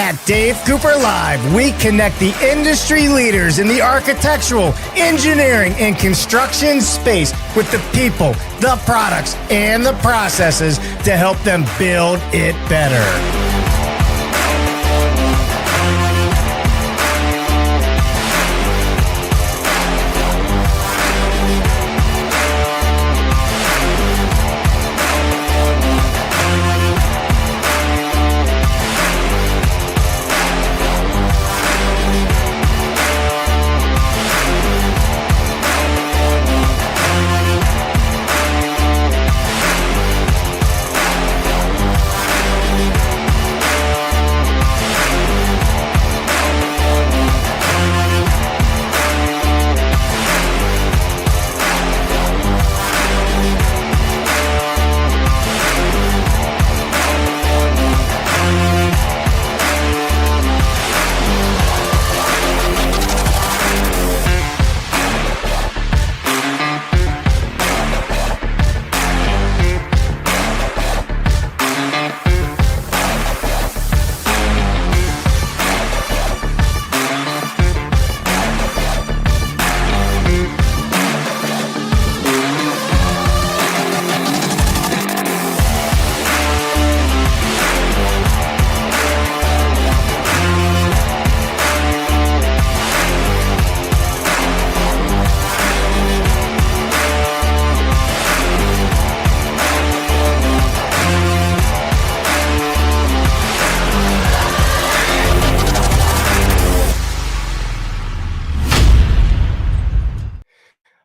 At Dave Cooper Live, we connect the industry leaders in the architectural, engineering, and construction space with the people, the products, and the processes to help them build it better.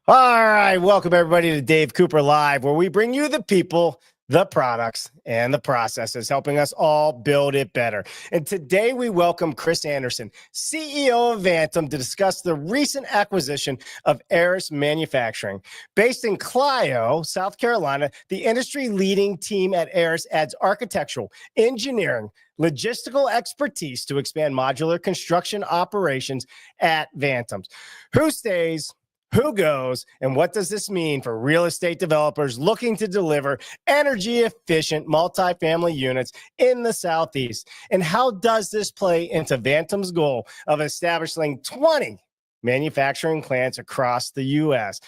All right, welcome everybody to Dave Cooper Live, where we bring you the people, the products, and the processes, helping us all build it better. And today we welcome Chris Anderson, CEO of Vantem, to discuss the recent acquisition of Arris Manufacturing. Based in Clio, South Carolina, the industry-leading team at Arris adds architectural, engineering, logistical expertise to expand modular construction operations at Vantem's. Who stays? Who goes, and what does this mean for real estate developers looking to deliver energy-efficient multifamily units in the Southeast? And how does this play into Vantem's goal of establishing 20 manufacturing plants across the U.S.?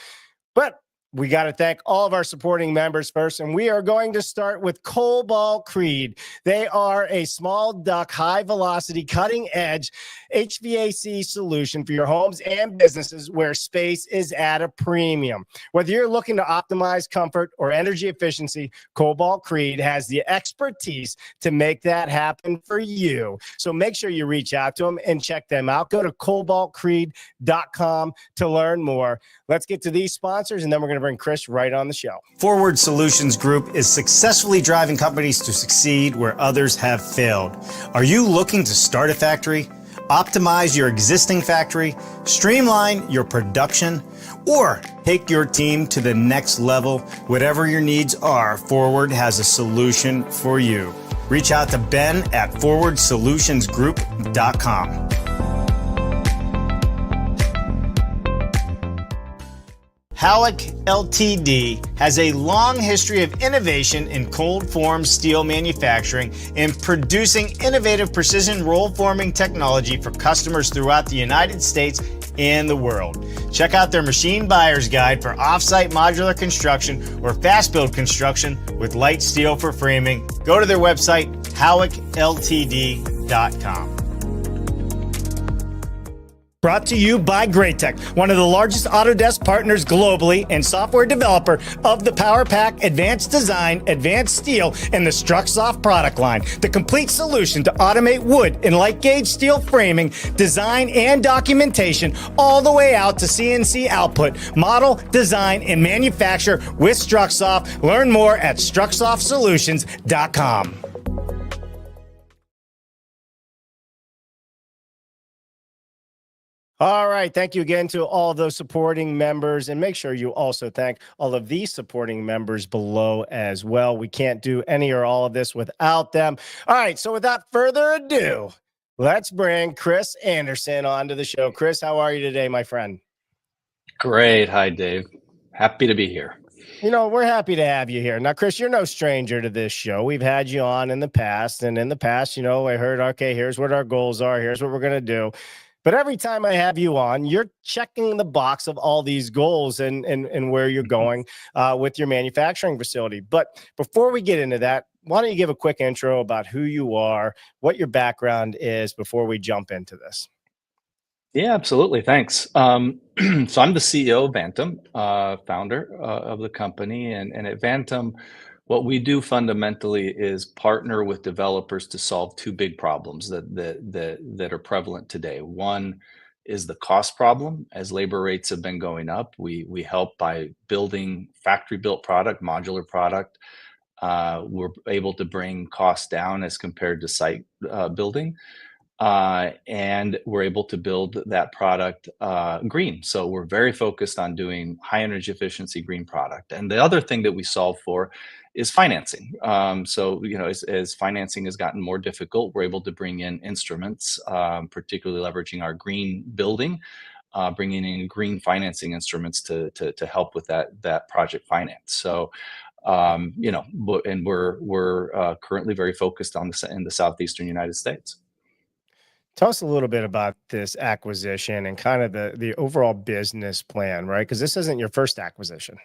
But we got to thank all of our supporting members first, and we are going to start with Cobalt Creed. They are a small duct, high-velocity, cutting-edge HVAC solution for your homes and businesses where space is at a premium. Whether you're looking to optimize comfort or energy efficiency, Cobalt Creed has the expertise to make that happen for you. So make sure you reach out to them and check them out. Go to cobaltcreed.com to learn more. Let's get to these sponsors, and then we're going to bring Chris right on the show. Forward Solutions Group is successfully driving companies to succeed where others have failed. Are you looking to start a factory, optimize your existing factory, streamline your production, or take your team to the next level? Whatever your needs are, Forward has a solution for you. Reach out to Ben at forwardsolutionsgroup.com. Howick Ltd. has a long history of innovation in cold form steel manufacturing and producing innovative precision roll forming technology for customers throughout the United States and the world. Check out their machine buyer's guide for off-site modular construction or fast build construction with light steel for framing. Go to their website, howickltd.com. Brought to you by Greatech, one of the largest Autodesk partners globally and software developer of the PowerPack Advanced Design, Advanced Steel, and the StruxSoft product line. The complete solution to automate wood and light gauge steel framing, design, and documentation all the way out to CNC output, model, design, and manufacture with StruxSoft. Learn more at StruxSoftSolutions.com. All right. Thank you again to all of those supporting members. And make sure you also thank all of these supporting members below as well. We can't do any or all of this without them. All right. So without further ado, let's bring Chris Anderson onto the show. Chris, how are you today, my friend? Great. Hi, Dave. Happy to be here. We're happy to have you here. Now, Chris, you're no stranger to this show. We've had you on in the past. And in the past, I heard, okay, here's what our goals are. Here's what we're going to do. But every time I have you on, you're checking the box of all these goals and where you're going with your manufacturing facility. But before we get into that, why don't you give a quick intro about who you are, what your background is before we jump into this? Yeah, absolutely. Thanks. So I'm the CEO of Vantem, founder of the company, and at Vantem, what we do fundamentally is partner with developers to solve two big problems that are prevalent today. One is the cost problem. As labor rates have been going up, we help by building factory built product, modular product. We're able to bring costs down as compared to site building, and we're able to build that product green. So we're very focused on doing high energy efficiency green product. And the other thing that we solve for is financing. As financing has gotten more difficult, we're able to bring in instruments, particularly leveraging our green building, bringing in green financing instruments to help with that project finance. So and we're currently very focused on in the southeastern United States. Tell us a little bit about this acquisition and kind of the overall business plan, right? Because this isn't your first acquisition.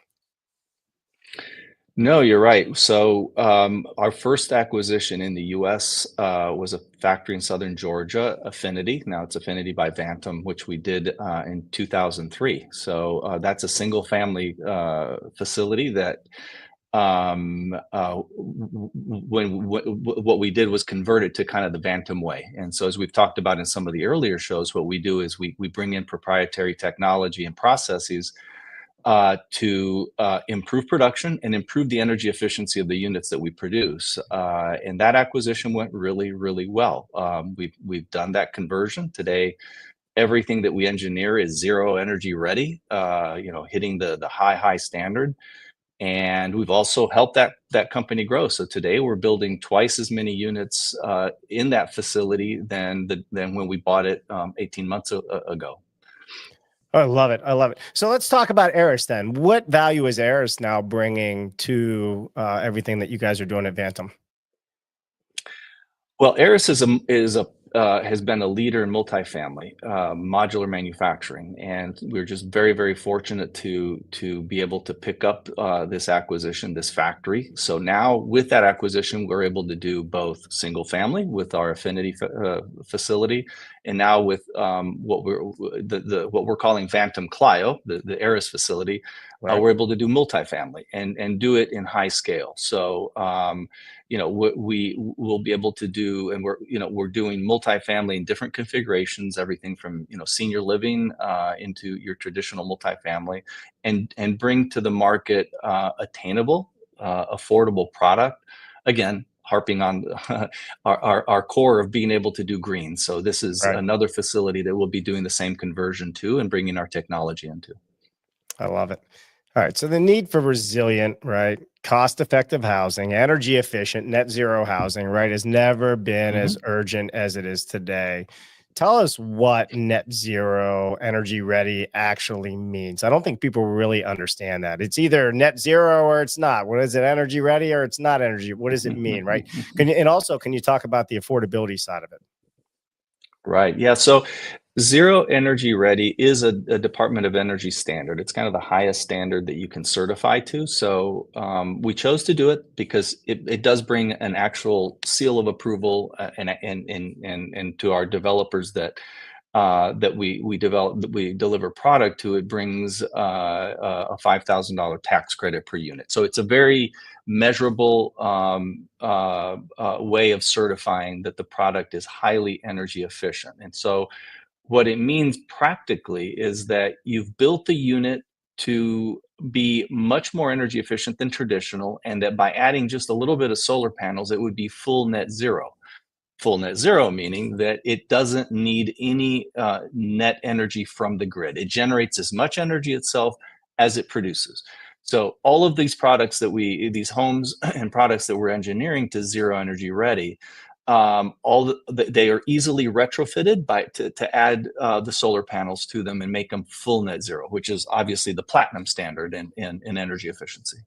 No, you're right. So our first acquisition in the U.S. Was a factory in southern Georgia, Affinity. Now it's Affinity by Vantem, which we did in 2003. So that's a single family facility that what we did was convert it to kind of the Vantem way. And so as we've talked about in some of the earlier shows, what we do is we bring in proprietary technology and processes to improve production and improve the energy efficiency of the units that we produce. And that acquisition went really, really well. We've done that conversion today. Everything that we engineer is zero energy ready, hitting the high standard. And we've also helped that company grow. So today we're building twice as many units in that facility than when we bought it 18 months ago. I love it. I love it. So let's talk about Arris then. What value is Arris now bringing to everything that you guys are doing at Vantem? Well, Arris has been a leader in multifamily modular manufacturing, and we're just very, very fortunate to be able to pick up this acquisition, this factory. So now with that acquisition, we're able to do both single family with our Affinity facility, and now with what we're calling Vantem Clio, the Arris facility. Right. We're able to do multifamily and do it in high scale. So what we will be able to do, and we're doing multifamily in different configurations, everything from senior living into your traditional multifamily, and bring to the market attainable, affordable product. Again, harping on our core of being able to do green. So this is Right. another facility that we'll be doing the same conversion to and bringing our technology into. I love it. All right. So the need for resilient, right, cost-effective housing, energy efficient, net zero housing, right, has never been as Mhm. urgent as it is today. Tell us what net zero energy ready actually means. I don't think people really understand that. It's either net zero or it's not. What is it, energy ready or it's not energy? What does it mean, right? Can you talk about the affordability side of it? Right. Yeah. So zero energy ready is a Department of Energy standard. It's kind of the highest standard that you can certify to. So we chose to do it because it does bring an actual seal of approval and to our developers that we deliver product to. It brings a $5,000 tax credit per unit. So it's a very measurable way of certifying that the product is highly energy efficient. And so what it means practically is that you've built the unit to be much more energy efficient than traditional, and that by adding just a little bit of solar panels, it would be full net zero. Full net zero meaning that it doesn't need any net energy from the grid. It generates as much energy itself as it produces. So all of these products these homes and products that we're engineering to zero energy ready, They are easily retrofitted to add the solar panels to them and make them full net zero, which is obviously the platinum standard in energy efficiency.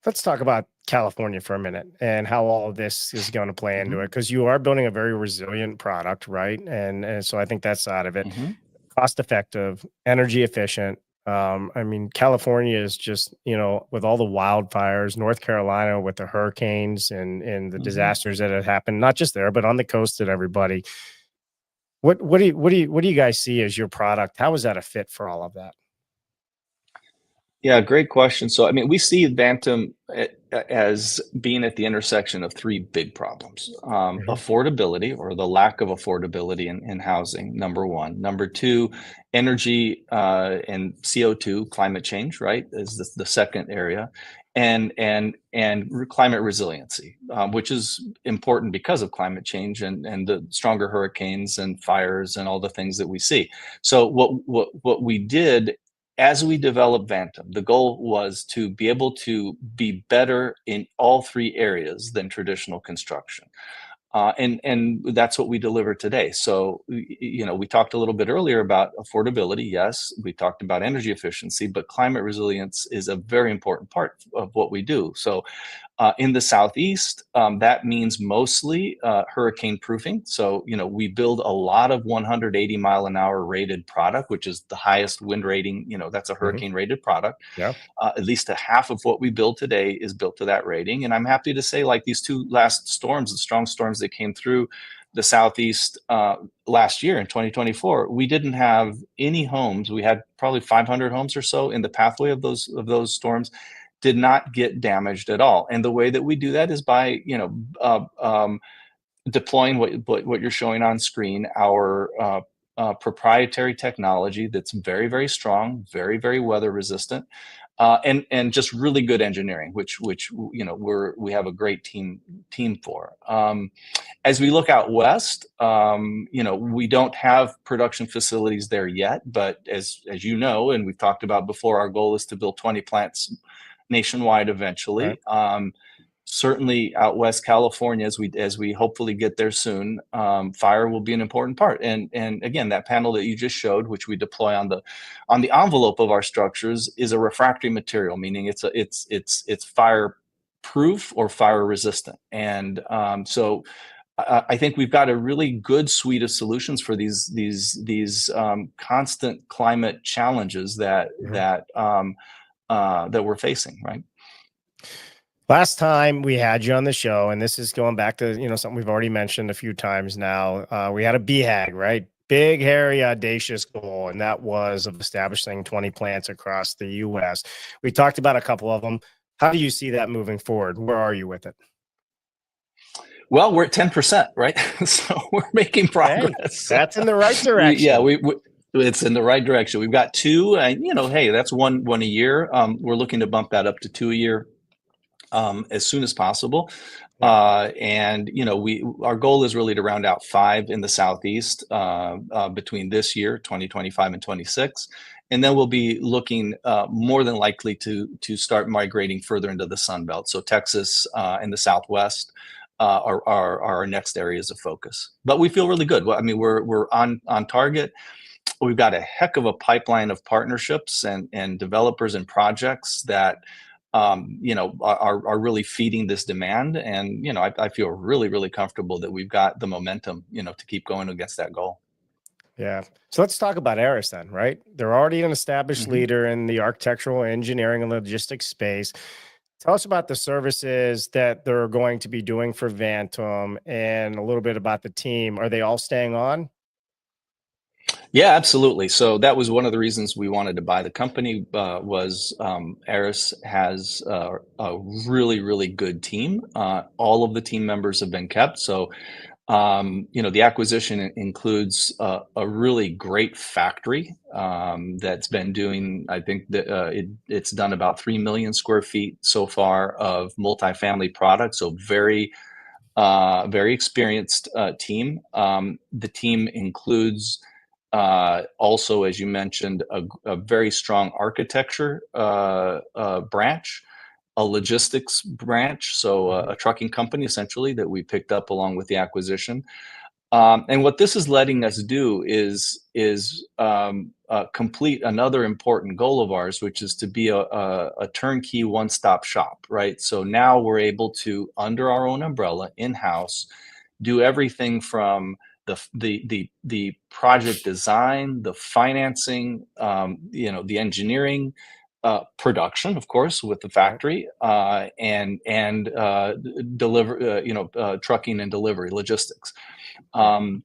Let's talk about California for a minute and how all of this is going to play into Mm-hmm. it, because you are building a very resilient product, right? And so I think that's side of it. Mm-hmm. Cost effective, energy efficient. I mean, California is just, with all the wildfires, North Carolina with the hurricanes and the Mm-hmm. disasters that have happened, not just there, but on the coast and everybody. What do you guys see as your product? How is that a fit for all of that? Yeah, great question. So, I mean, we see Vantem as being at the intersection of three big problems. Mhm. Affordability, or the lack of affordability in housing, number one. Number two, energy and CO2, climate change, right, is the second area. And climate resiliency, which is important because of climate change and the stronger hurricanes and fires and all the things that we see. So what we did as we developed Vantem, the goal was to be able to be better in all three areas than traditional construction. And that's what we deliver today. So, we talked a little bit earlier about affordability. Yes, we talked about energy efficiency, but climate resilience is a very important part of what we do. So, in the Southeast, that means mostly hurricane proofing. So, we build a lot of 180-mile-an-hour rated product, which is the highest wind rating. That's a Mhm. hurricane rated product. Yeah. At least a half of what we build today is built to that rating. And I'm happy to say, like these two last storms, the strong storms that came through the Southeast last year in 2024, we didn't have any homes. We had probably 500 homes or so in the pathway of those storms, did not get damaged at all. And the way that we do that is by deploying what you're showing on screen, our proprietary technology that's very, very strong, very, very weather resistant, and just really good engineering, which we have a great team for. As we look out west, we don't have production facilities there yet, but as you know, and we've talked about before, our goal is to build 20 plants nationwide Right. eventually. Certainly out west California, as we hopefully get there soon, fire will be an important part. And again, that panel that you just showed, which we deploy on the envelope of our structures, is a refractory material, meaning it's fire proof or fire resistant. And so I think we've got a really good suite of solutions for these constant climate challenges Mhm. that we're facing, right? Last time we had you on the show, and this is going back to, something we've already mentioned a few times now. We had a BHAG, right? Big, hairy, audacious goal, and that was of establishing 20 plants across the U.S. We talked about a couple of them. How do you see that moving forward? Where are you with it? Well, we're at 10%, right? So we're making Hey, progress. that's in the right Yeah, direction. it's in the right direction. We've got two, and hey, that's one a year. We're looking to bump that up to two a year as soon as possible. Yeah. And our goal is really to round out five in the Southeast between this year, 2025 and 26. And then we'll be looking more than likely to start migrating further into the Sun Belt. So Texas and the Southwest are our next areas of focus. But we feel really good. Well, I mean, we're on target. We've got a heck of a pipeline of partnerships and developers and projects that are really feeding this demand. And I feel really, really comfortable that we've got the momentum to keep going against that goal. Yeah. So let's talk about Arris then, right? They're already an established Mhm. leader in the architectural engineering and logistics space. Tell us about the services that they're going to be doing for Vantem and a little bit about the team. Are they all staying on? Yeah, absolutely. So that was one of the reasons we wanted to buy the company. Was Arris has a really, really good team. All of the team members have been kept. So the acquisition includes a really great factory that's been doing, I think that it's done about 3 million square feet so far of multifamily products. So very experienced team. The team includes also, as you mentioned, a very strong architecture branch. a logistics branch, so a trucking company essentially that we picked up along with the acquisition. And what this is letting us do is complete another important goal of ours, which is to be a turnkey one-stop shop, right? So now we're able to, under our own umbrella, in-house, do everything from the project design, the financing, the engineering, production, of course, with the Right. factory, and deliver, trucking and delivery logistics. Right. Um,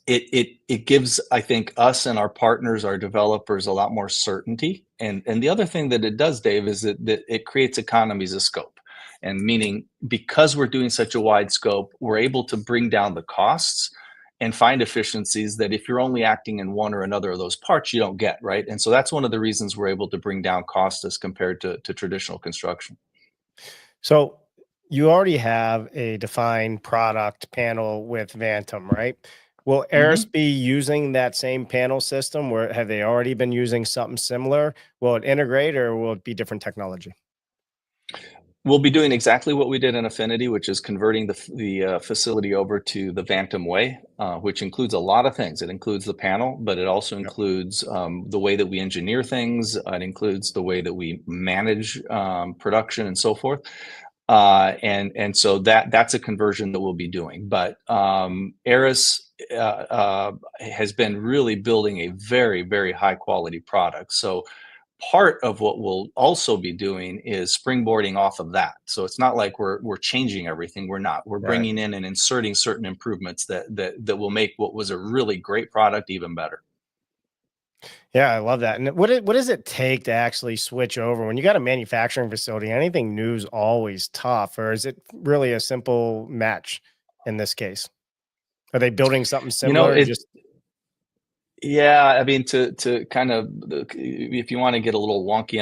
it gives, I think, us and our partners, our developers, a lot more certainty. And the other thing that it does, Dave, is that it creates economies of scope. And meaning, because we're doing such a wide scope, we're able to bring down the costs and find efficiencies that if you're only acting in one or another of those parts, you don't get, right? And so that's one of the reasons we're able to bring down costs as compared to traditional construction. So you already have a defined product panel with Vantem, right? Will Arris Mhm. be using that same panel system, or have they already been using something similar? Will it integrate, or will it be different technology? We'll be doing exactly what we did in Affinity, which is converting the facility over to the Vantem way, which includes a lot of things. It includes the panel, but it also Yep. includes the way that we engineer things. It includes the way that we manage production and so forth. And so that's a conversion that we'll be doing. But Eris has been really building a very, very high quality product. So part of what we'll also be doing is springboarding off of that. So it's not like we're changing everything. We're not. We're Right. bringing in and inserting certain improvements that will make what was a really great product even better. Yeah, I love that. And what does it take to actually switch over when you got a manufacturing facility? Anything new is always tough, or is it really a simple match in this case? Are they building something You know, similar? it Just Yeah, I mean, to kind of, if you want to get a little wonky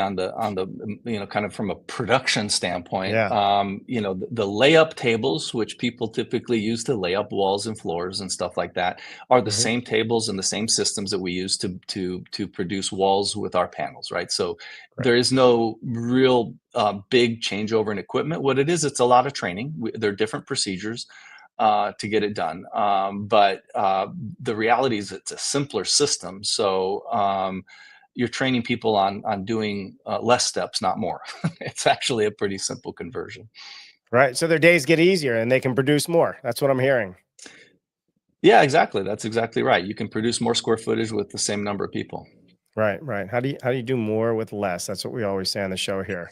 kind of from a production standpoint, yeah. the layup tables, which people typically use to lay up walls and floors and stuff like that, are the Mhm. same tables and the same systems that we use to produce walls with our panels, right? So Right. there is no real big changeover in equipment. What it is, it's a lot of training. There are different procedures to get it done. But the reality is it's a simpler system. So you're training people on doing less steps, not more. It's actually a pretty simple conversion. Right. So their days get easier and they can produce more. That's what I'm hearing. Yeah, exactly. That's exactly right. You can produce more square footage with the same number of people. Right, right. How do you do more with less? That's what we always say on the show here.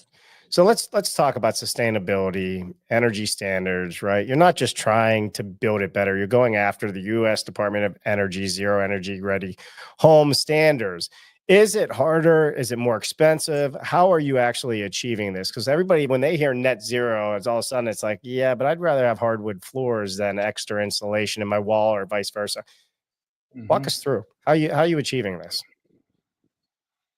So let's talk about sustainability, energy standards, right? You're not just trying to build it better. You're going after the US Department of Energy zero energy ready home standards. Is it harder? Is it more expensive? How are you actually achieving this? Because everybody, when they hear net zero, it's all of a sudden it's like, yeah, but I'd rather have hardwood floors than extra insulation in my wall or vice versa. Walk Mhm. us through how you achieving this.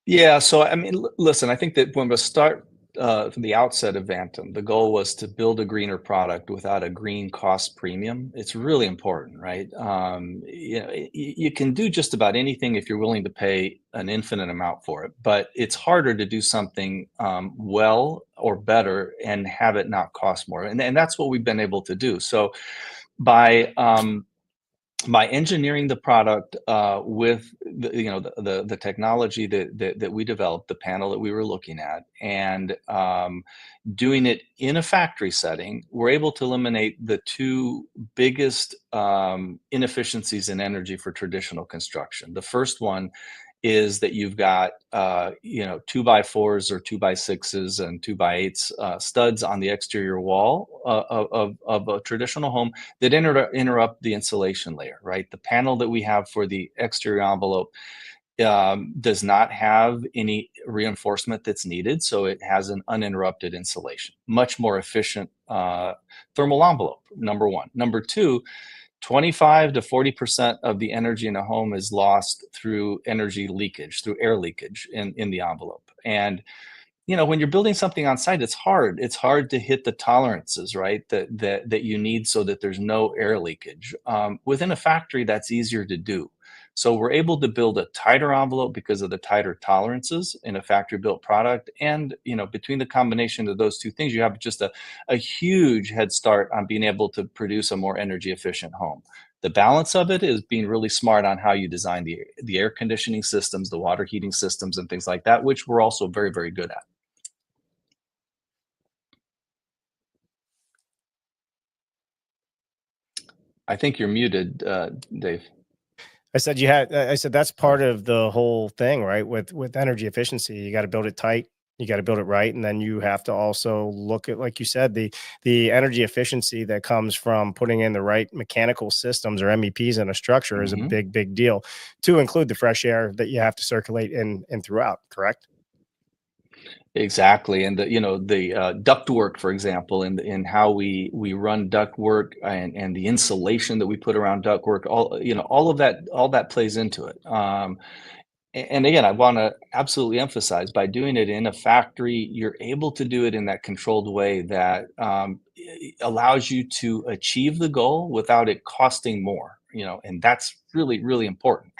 Yeah, so I mean, listen, I think that when we start from the outset of Vantem, the goal was to build a greener product without a green cost premium. It's really important, right? You can do just about anything if you're willing to pay an infinite amount for it, but it's harder to do something well or better and have it not cost more. And that's what we've been able to do. So by by engineering the product with the technology that we developed, the panel that we were looking at, and doing it in a factory setting, we're able to eliminate the two biggest inefficiencies in energy for traditional construction. The first one is that you've got 2x4s or 2x6s and 2x8s studs on the exterior wall of a traditional home that interrupt the insulation layer, right? The panel that we have for the exterior envelope does not have any reinforcement that's needed, so it has an uninterrupted insulation. Much more efficient thermal envelope, number one. Number two, 25 to 40% of the energy in a home is lost through energy leakage, through air leakage in the envelope. And when you're building something on site, it's hard. It's hard to hit the tolerances, right? That you need so that there's no air leakage. Within a factory, that's easier to do. So we're able to build a tighter envelope because of the tighter tolerances in a factory built product. And, between the combination of those two things, you have just a huge head start on being able to produce a more energy efficient home. The balance of it is being really smart on how you design the air conditioning systems, the water heating systems, and things like that, which we're also very, very good at. I think you're muted, Dave. I said that's part of the whole thing, right? With energy efficiency, you got to build it tight, you got to build it right, and then you have to also look at, like you said, the energy efficiency that comes from putting in the right mechanical systems or MEPs in a structure is a Mhm. big deal. To include the fresh air that you have to circulate in and throughout. Correct? Exactly, and the ductwork, for example, in how we run ductwork and the insulation that we put around ductwork, all that plays into it. And again, I want to absolutely emphasize, by doing it in a factory, you're able to do it in that controlled way that allows you to achieve the goal without it costing more. And that's really, really important,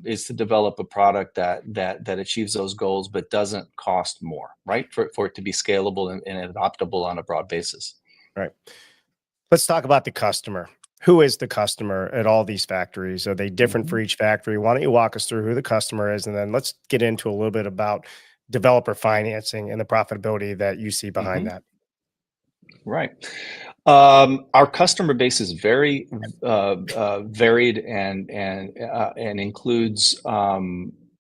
is to develop a product that achieves those goals but doesn't cost more, right? For it to be scalable and adoptable on a broad basis. Right. Let's talk about the customer. Who is the customer at all these factories? Are they different for Mhm. each factory? Why don't you walk us through who the customer is, and then let's get into a little bit about developer financing and the profitability that you see behind Mhm. that. Right. Our customer base is very varied and includes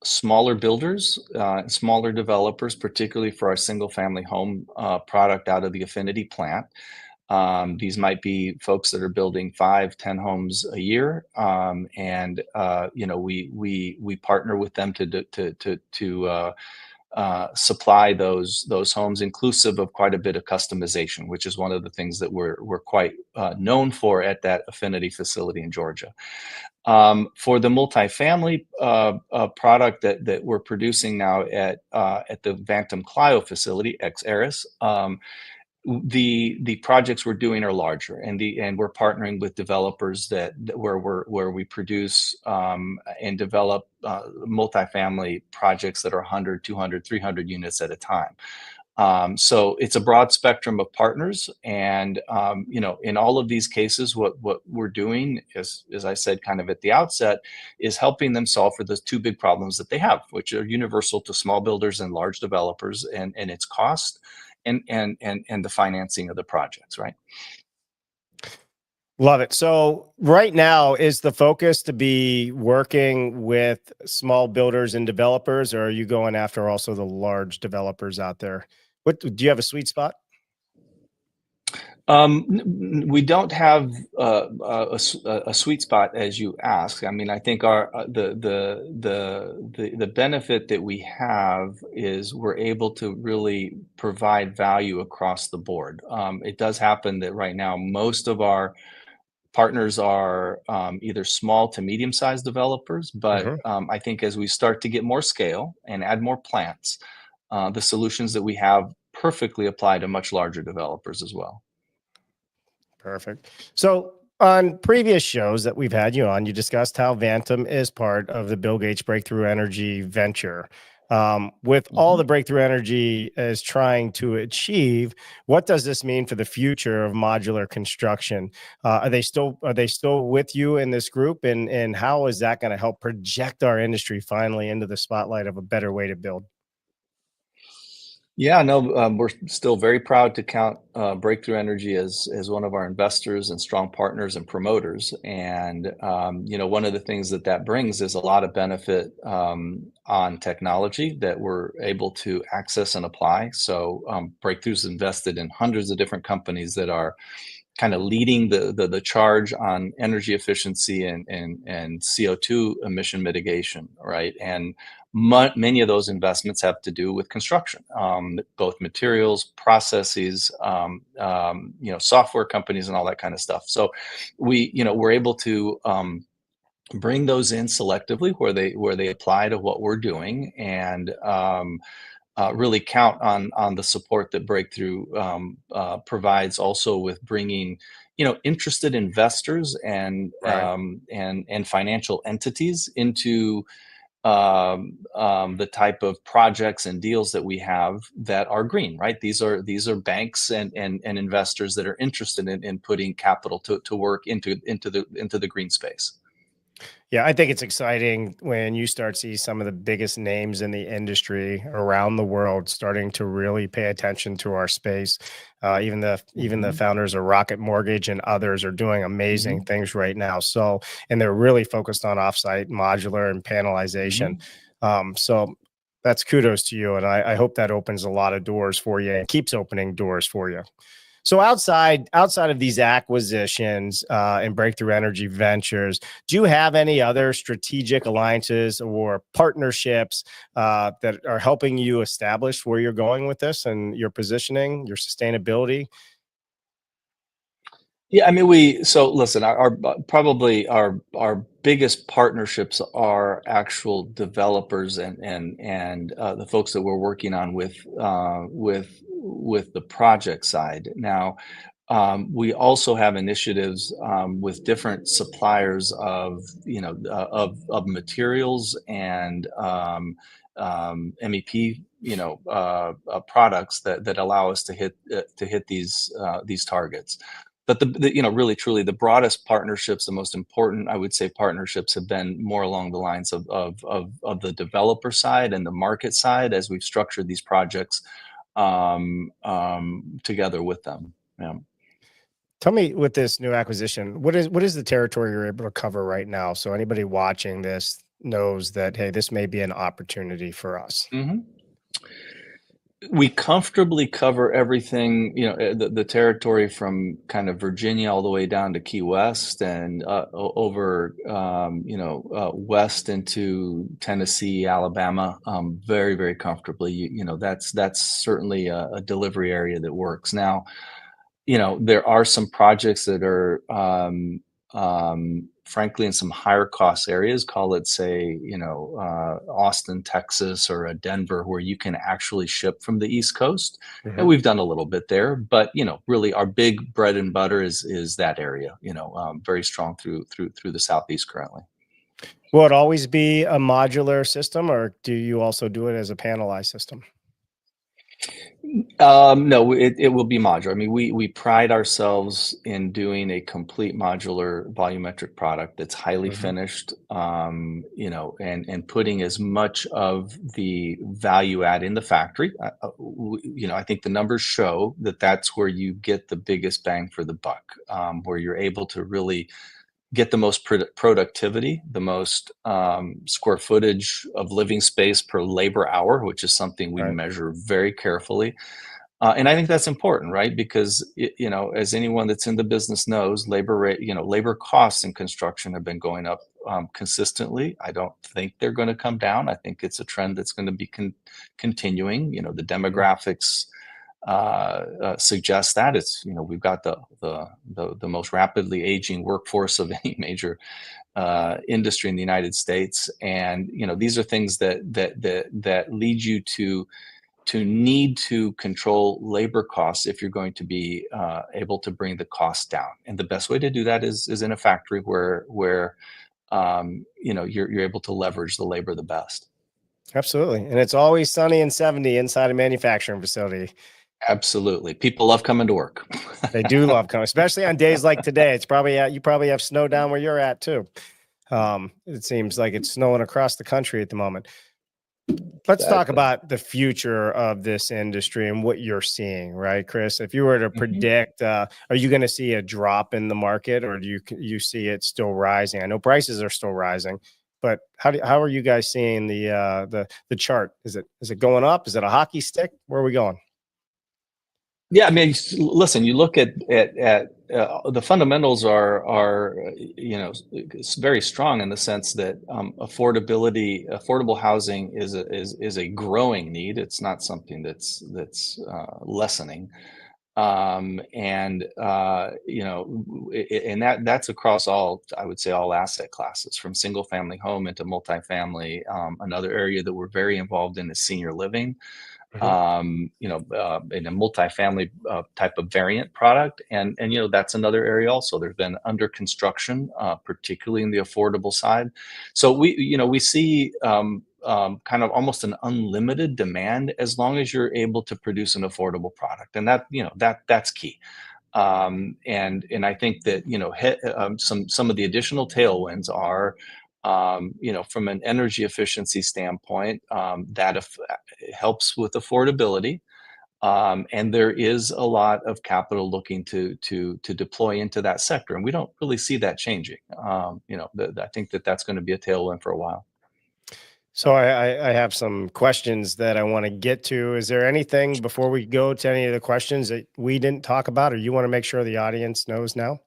smaller builders, smaller developers, particularly for our single family home product out of the Affinity plant. These might be folks that are building 5, 10 homes a year, and we partner with them to supply those homes, inclusive of quite a bit of customization, which is one of the things that we're quite known for at that Affinity facility in Georgia. For the multifamily product that we're producing now at the Vantem Clio facility, ex Arris, the projects we're doing are larger, and we're partnering with developers where we produce and develop multifamily projects that are 100, 200, 300 units at a time. So it's a broad spectrum of partners, and in all of these cases, what we're doing is, as I said kind of at the outset, is helping them solve for those two big problems that they have, which are universal to small builders and large developers, and it's cost and the financing of the projects, right? Love it. So right now, is the focus to be working with small builders and developers, or are you going after also the large developers out there? What do you have a sweet spot? We don't have a sweet spot, as you ask. I mean, I think our the benefit that we have is we're able to really provide value across the board. It does happen that right now most of our partners are either small to medium-sized developers, but Mhm. I think as we start to get more scale and add more plants, the solutions that we have perfectly apply to much larger developers as well. Perfect. So, on previous shows that we've had you on, you discussed how Vantem is part of the Bill Gates Breakthrough Energy venture. With all Mhm. the Breakthrough Energy is trying to achieve, what does this mean for the future of modular construction? Are they still with you in this group, and how is that going to help project our industry finally into the spotlight of a better way to build? Yeah, no, we're still very proud to count Breakthrough Energy as one of our investors and strong partners and promoters. And one of the things that brings is a lot of benefit on technology that we're able to access and apply. So Breakthrough's invested in hundreds of different companies that are kind of leading the charge on energy efficiency and CO2 emission mitigation, right? And many of those investments have to do with construction, both materials, processes, software companies, and all that kind of stuff. So we're able to bring those in selectively where they apply to what we're doing, and really count on the support that Breakthrough provides, also with bringing interested investors Right. and financial entities into the type of projects and deals that we have that are green, right? These are banks and investors that are interested in putting capital to work into the green space. Yeah, I think it's exciting when you start see some of the biggest names in the industry around the world starting to really pay attention to our space. Even the Hmm. founders of Rocket Mortgage and others are doing amazing Hmm. things right now. So, and they're really focused on offsite, modular, and panelization. Hmm. So that's kudos to you, and I hope that opens a lot of doors for you and keeps opening doors for you. So outside of these acquisitions and Breakthrough Energy Ventures, do you have any other strategic alliances or partnerships that are helping you establish where you're going with this and your positioning, your sustainability? Yeah, I mean, so listen, probably our biggest partnerships are actual developers and the folks that we're working on with the project side. Now, we also have initiatives with different suppliers of materials and MEP products that allow us to hit these targets. But really truly the broadest partnerships, the most important, I would say, partnerships have been more along the lines of the developer side and the market side as we've structured these projects together with them. Yeah. Tell me, with this new acquisition, what is the territory you're able to cover right now? So anybody watching this knows that, hey, this may be an opportunity for us. Mhm. We comfortably cover everything, the territory from kind of Virginia all the way down to Key West and over, west into Tennessee, Alabama, very, very comfortably. That's certainly a delivery area that works. Now, there are some projects that are, frankly, in some higher cost areas, call it, say, Austin, Texas, or a Denver, where you can actually ship from the East Coast. And Mhm. we've done a little bit there, but really our big bread and butter is that area. Very strong through the Southeast currently. Will it always be a modular system, or do you also do it as a panelized system? No, it will be modular. I mean, we pride ourselves in doing a complete modular volumetric product that's highly Mhm. finished, and putting as much of the value add in the factory. I think the numbers show that that's where you get the biggest bang for the buck, where you're able to really get the most productivity, the most square footage of living space per labor hour, which is something we Right. measure very carefully. And I think that's important, right? Because as anyone that's in the business knows, labor rate, labor costs in construction have been going up consistently. I don't think they're going to come down. I think it's a trend that's going to be continuing. The Mhm. demographics suggest that we've got the most rapidly aging workforce of any major industry in the United States, and these are things that lead you to need to control labor costs if you're going to be able to bring the cost down. And the best way to do that is in a factory where you're able to leverage the labor the best. Absolutely. And it's always sunny and 70 inside a manufacturing facility. Absolutely, people love coming to work. They do love coming, especially on days like today. You probably have snow down where you're at too. It seems like it's snowing across the country at the moment. Let's talk Exactly. about the future of this industry and what you're seeing, right, Chris? If you were to Mhm. predict, are you going to see a drop in the market, or do you see it still rising? I know prices are still rising, but how are you guys seeing the chart? Is it going up? Is it a hockey stick? Where are we going? Yeah, I mean, listen. You look at the fundamentals are very strong in the sense that affordable housing is a growing need. It's not something that's lessening, and that's across all, I would say, all asset classes, from single family home into multifamily. Another area that we're very involved in is senior living. in a multifamily type of variant product. And that's another area also. There's been under construction, particularly in the affordable side. So we see kind of almost an unlimited demand as long as you're able to produce an affordable product. And that's key. And I think that some of the additional tailwinds are from an energy efficiency standpoint, helps with affordability. And there is a lot of capital looking to deploy into that sector, and we don't really see that changing. I think that's going to be a tailwind for a while. So I have some questions that I want to get to. Is there anything before we go to any of the questions that we didn't talk about, or you want to make sure the audience knows now?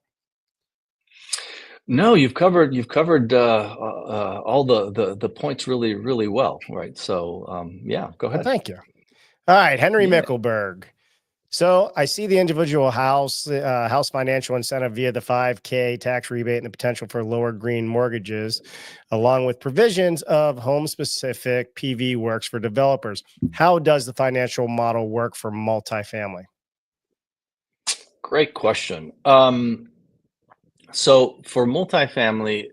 No, you've covered all the points really, really well, right? So yeah, go Well, ahead. thank you. All right, Henry Yeah. Mickelberg. So I see the individual house financial incentive via the 5K tax rebate and the potential for lower green mortgages, along with provisions of home-specific PV works for developers. How does the financial model work for multifamily? Great question. So for multifamily,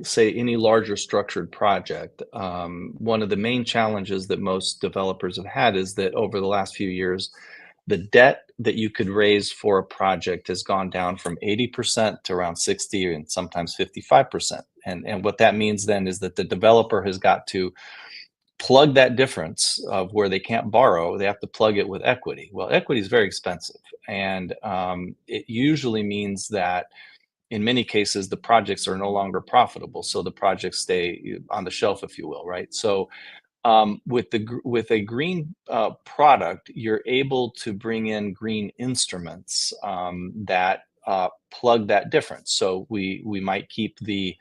say any larger structured project, one of the main challenges that most developers have had is that over the last few years, the debt that you could raise for a project has gone down from 80% to around 60 and sometimes 55%. And what that means then is that the developer has got to plug that difference of where they can't borrow. They have to plug it with equity. Well, equity is very expensive, and it usually means that in many cases the projects are no longer profitable, so the projects stay on the shelf, if you will, right? So with a green product, you're able to bring in green instruments that plug that difference. So we might keep the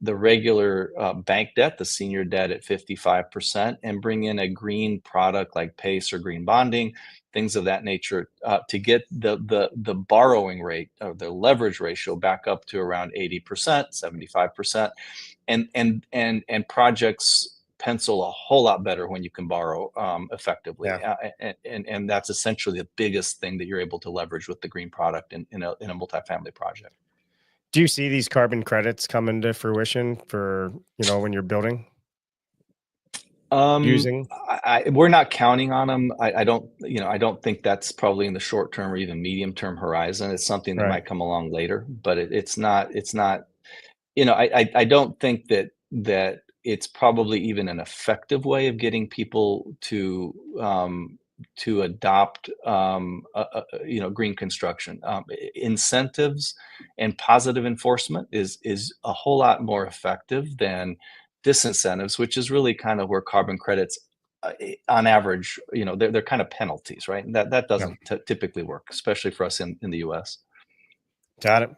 regular bank debt, the senior debt, at 55%, and bring in a green product like PACE or green bonding, things of that nature, to get the borrowing rate or the leverage ratio back up to around 80%, 75%, and projects pencil a whole lot better when you can borrow effectively. Yeah. And that's essentially the biggest thing that you're able to leverage with the green product in a multifamily project. Do you see these carbon credits come into fruition for, when you're building? Using? We're not counting on them. I don't think that's probably in the short term or even medium term horizon. It's something that Right. might come along later, but it's not, I don't think that it's probably even an effective way of getting people to adopt green construction. Incentives and positive enforcement is a whole lot more effective than disincentives, which is really kind of where carbon credits on average, they're kind of penalties, right? And that doesn't typically work, especially for us in the US. Got it.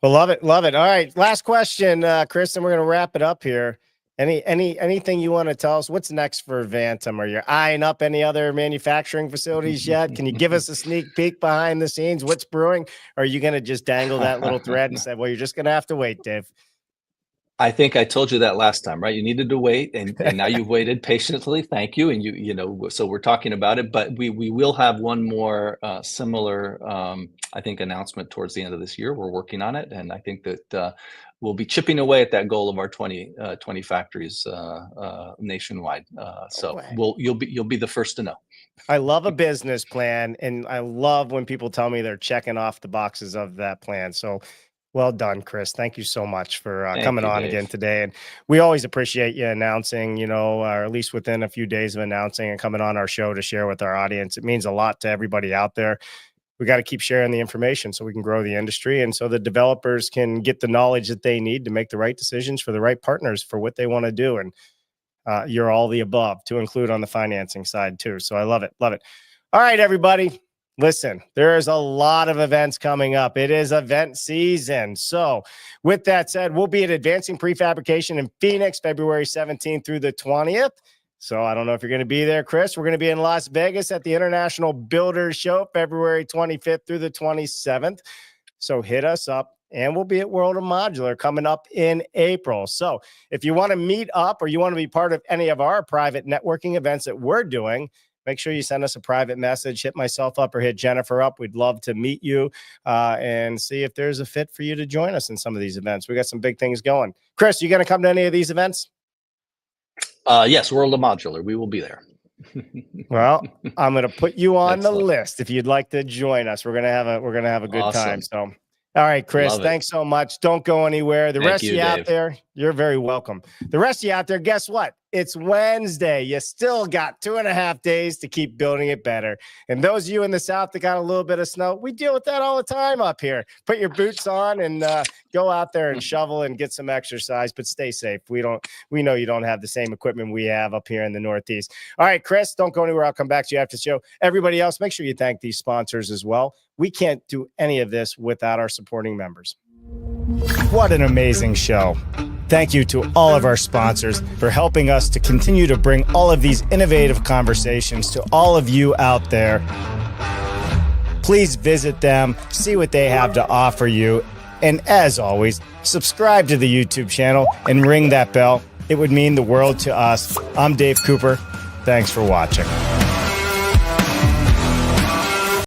Well, love it. Love it. All right. Last question, Chris, and we're going to wrap it up here. Anything you want to tell us? What's next for Vantem? Are you eyeing up any other manufacturing facilities yet? Can you give us a sneak peek behind the scenes? What's brewing? Or are you going to just dangle that little thread and say, well, you're just going to have to wait, Dave? I think I told you that last time, right? You needed to wait, and now you've waited patiently. Thank you. And so we're talking about it, but we will have one more similar, I think, announcement towards the end of this year. We're working on it, and I think that we'll be chipping away at that goal of our 20 factories nationwide. So you'll be the first to know. I love a business plan, and I love when people tell me they're checking off the boxes of that plan. So well done, Chris. Thank you so much for coming on again today. And we always appreciate you announcing, or at least within a few days of announcing and coming on our show to share with our audience. It means a lot to everybody out there. We got to keep sharing the information so we can grow the industry and so the developers can get the knowledge that they need to make the right decisions for the right partners for what they want to do. And you're all the above, to include on the financing side too. So I love it. Love it. All right, everybody. Listen, there is a lot of events coming up. It is event season. So with that said, we'll be at Advancing Prefabrication in Phoenix, February 17th through the 20th. So I don't know if you're going to be there, Chris. We're going to be in Las Vegas at the International Builders Show, February 25th through the 27th. So hit us up and we'll be at World of Modular coming up in April. So if you want to meet up or you want to be part of any of our private networking events that we're doing, make sure you send us a private message, hit myself up or hit Jennifer up. We'd love to meet you and see if there's a fit for you to join us in some of these events. We got some big things going. Chris, you going to come to any of these events? Yes, World of Modular. We will be there. Well, I'm going to put you on the list if you'd like to join us. We're going to have a good time. So, all right, Chris, thanks so much. Don't go anywhere. The rest of you out there, you're very welcome. The rest of you out there, guess what? It's Wednesday. You still got 2.5 days to keep building it better. And those of you in the South that got a little bit of snow, we deal with that all the time up here. Put your boots on and go out there and shovel and get some exercise, but stay safe. We know you don't have the same equipment we have up here in the Northeast. All right, Chris, don't go anywhere. I'll come back to you after the show. Everybody else, make sure you thank these sponsors as well. We can't do any of this without our supporting members. What an amazing show. Thank you to all of our sponsors for helping us to continue to bring all of these innovative conversations to all of you out there. Please visit them, see what they have to offer you. And as always, subscribe to the YouTube channel and ring that bell. It would mean the world to us. I'm Dave Cooper. Thanks for watching.